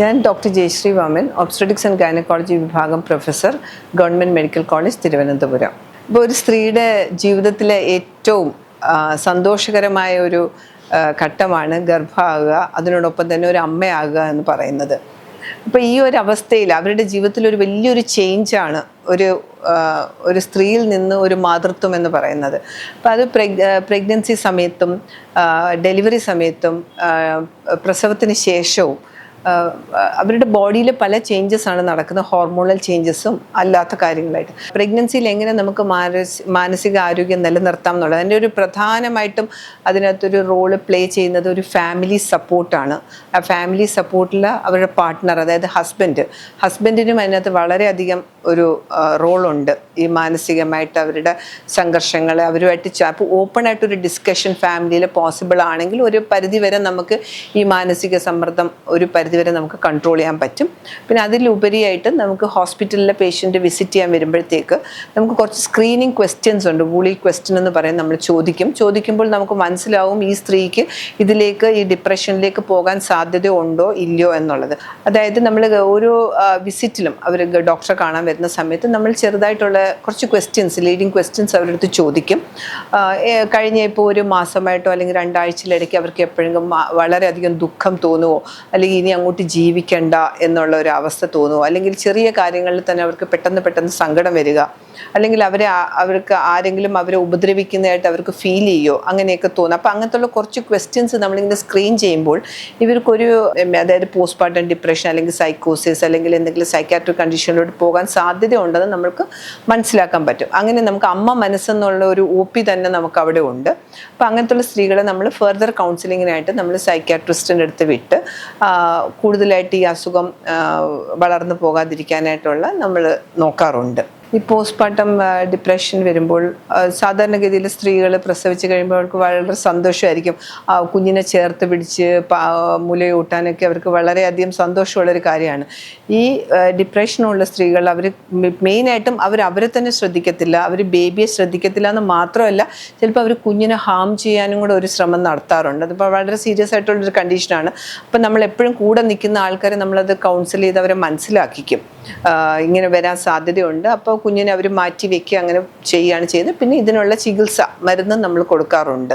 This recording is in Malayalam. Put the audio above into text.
ഞാൻ doctor Jayashree Vaman, obstetrics and gynaecology വിഭാഗം professor, government medical college, Thiruvananthapuram. ഇപ്പോൾ ഒരു സ്ത്രീയുടെ ജീവിതത്തിലെ ഏറ്റവും സന്തോഷകരമായ ഒരു ഘട്ടമാണ് ഗർഭമാകുക, അതിനോടൊപ്പം തന്നെ ഒരു അമ്മയാകുക എന്ന് പറയുന്നത്. അപ്പോൾ ഈ ഒരു അവസ്ഥയിൽ അവരുടെ ജീവിതത്തിൽ ഒരു വലിയൊരു ചേഞ്ചാണ് ഒരു സ്ത്രീയിൽ നിന്ന് ഒരു മാതൃത്വം എന്ന് പറയുന്നത്. അപ്പം അത് പ്രഗ്നൻസി സമയത്തും ഡെലിവറി സമയത്തും പ്രസവത്തിന് ശേഷവും അവരുടെ ബോഡിയിൽ പല ചേഞ്ചസ് ആണ് നടക്കുന്നത്, ഹോർമോണൽ ചേഞ്ചസും അല്ലാത്ത കാര്യങ്ങളായിട്ട്. പ്രഗ്നൻസിയിൽ എങ്ങനെ നമുക്ക് മാനസിക ആരോഗ്യം നിലനിർത്താം എന്നുള്ളത് അതിൻ്റെ ഒരു പ്രധാനമായിട്ടും അതിനകത്തൊരു റോള് പ്ലേ ചെയ്യുന്നത് ഒരു ഫാമിലി സപ്പോർട്ടാണ്. ആ ഫാമിലി സപ്പോർട്ടിൽ അവരുടെ പാർട്ട്ണർ, അതായത് ഹസ്ബൻഡിനും അതിനകത്ത് വളരെയധികം ഒരു റോളുണ്ട്. ഈ മാനസികമായിട്ട് അവരുടെ സംഘർഷങ്ങൾ അവരുമായിട്ട് അപ്പോൾ ഓപ്പണായിട്ടൊരു ഡിസ്കഷൻ ഫാമിലിയിൽ പോസിബിൾ ആണെങ്കിൽ ഒരു പരിധിവരെ നമുക്ക് ഈ മാനസിക സമ്മർദ്ദം ഒരു പരിധിവരെ നമുക്ക് കൺട്രോൾ ചെയ്യാൻ പറ്റും. പിന്നെ അതിലുപരിയായിട്ട് നമുക്ക് ഹോസ്പിറ്റലിലെ പേഷ്യൻ്റ് വിസിറ്റ് ചെയ്യാൻ വരുമ്പോഴത്തേക്ക് നമുക്ക് കുറച്ച് സ്ക്രീനിങ് ക്വസ്റ്റ്യൻസ് ഉണ്ട്. വൂളി ക്വസ്റ്റ്യൻ എന്ന് പറയും. നമ്മൾ ചോദിക്കുമ്പോൾ നമുക്ക് മനസ്സിലാവും ഈ സ്ത്രീക്ക് ഈ ഡിപ്രഷനിലേക്ക് പോകാൻ സാധ്യതയുണ്ടോ ഇല്ലയോ എന്നുള്ളത്. അതായത് നമ്മൾ ഓരോ വിസിറ്റിലും അവർ ഡോക്ടറെ കാണാൻ വരുന്ന സമയത്ത് നമ്മൾ ചെറുതായിട്ടുള്ള കുറച്ച് ലീഡിങ് ക്വസ്റ്റ്യൻസ് അവരുടെ അടുത്ത് ചോദിക്കും. കഴിഞ്ഞ ഇപ്പോൾ ഒരു മാസമായിട്ടോ അല്ലെങ്കിൽ 2 ആഴ്ചയിലിടയ്ക്ക് അവർക്ക് എപ്പോഴെങ്കിലും വളരെയധികം ദുഃഖം തോന്നുമോ, അല്ലെങ്കിൽ ഇനി അങ്ങോട്ട് ജീവിക്കണ്ട എന്നുള്ള ഒരു അവസ്ഥ തോന്നുമോ, അല്ലെങ്കിൽ ചെറിയ കാര്യങ്ങളിൽ തന്നെ അവർക്ക് പെട്ടെന്ന് സങ്കടം വരിക, അല്ലെങ്കിൽ അവർക്ക് ആരെങ്കിലും അവരെ ഉപദ്രവിക്കുന്നതായിട്ട് അവർക്ക് ഫീൽ ചെയ്യുമോ, അങ്ങനെയൊക്കെ തോന്നും. അപ്പോൾ അങ്ങനത്തുള്ള കുറച്ച് ക്വസ്റ്റ്യൻസ് നമ്മളിങ്ങനെ സ്ക്രീൻ ചെയ്യുമ്പോൾ ഇവർക്കൊരു അതായത് പോസ്റ്റ്മോർട്ടം ഡിപ്രഷൻ അല്ലെങ്കിൽ സൈക്കോസിസ് അല്ലെങ്കിൽ എന്തെങ്കിലും സൈക്കാട്രിക് കണ്ടീഷനിലോട്ട് പോകാൻ സാധ്യത ഉണ്ടെന്ന് നമുക്ക് മനസ്സിലാക്കാൻ പറ്റും. അങ്ങനെ നമുക്ക് അമ്മ മനസ്സെന്നുള്ള ഒരു OP തന്നെ നമുക്ക് അവിടെ ഉണ്ട്. അപ്പോൾ അങ്ങനത്തുള്ള സ്ത്രീകളെ നമ്മൾ ഫർദർ കൗൺസിലിങ്ങിനായിട്ട് നമ്മൾ സൈക്കാട്രിസ്റ്റിൻ്റെ അടുത്ത് വിട്ട് കൂടുതലായിട്ട് ഈ അസുഖം വളർന്നു പോകാതിരിക്കാനായിട്ടുള്ള നമ്മൾ നോക്കാറുണ്ട്. ഈ പോസ്റ്റ്മോർട്ടം ഡിപ്രഷൻ വരുമ്പോൾ സാധാരണഗതിയിൽ സ്ത്രീകൾ പ്രസവിച്ച് കഴിയുമ്പോൾ അവർക്ക് വളരെ സന്തോഷമായിരിക്കും. കുഞ്ഞിനെ ചേർത്ത് പിടിച്ച് മുലയൂട്ടാനൊക്കെ അവർക്ക് വളരെയധികം സന്തോഷമുള്ളൊരു കാര്യമാണ്. ഈ ഡിപ്രഷനുള്ള സ്ത്രീകൾ അവർ മെയിനായിട്ടും അവരെ തന്നെ ശ്രദ്ധിക്കത്തില്ല, അവർ ബേബിയെ ശ്രദ്ധിക്കത്തില്ല എന്ന് മാത്രമല്ല, ചിലപ്പോൾ അവർ കുഞ്ഞിനെ ഹാം ചെയ്യാനും കൂടെ ഒരു ശ്രമം നടത്താറുണ്ട്. അതിപ്പോൾ വളരെ സീരിയസ് ആയിട്ടുള്ളൊരു കണ്ടീഷനാണ്. അപ്പം നമ്മൾ എപ്പോഴും കൂടെ നിൽക്കുന്ന ആൾക്കാരെ നമ്മളത് കൗൺസിൽ ചെയ്ത് അവരെ മനസ്സിലാക്കിക്കും ഇങ്ങനെ വരാൻ സാധ്യതയുണ്ട്. അപ്പോൾ കുഞ്ഞിനെ അവർ മാറ്റി വെക്കുക അങ്ങനെ ചെയ്യുകയാണ് ചെയ്ത് പിന്നെ ഇതിനുള്ള ചികിത്സ മരുന്ന് നമ്മൾ കൊടുക്കാറുണ്ട്.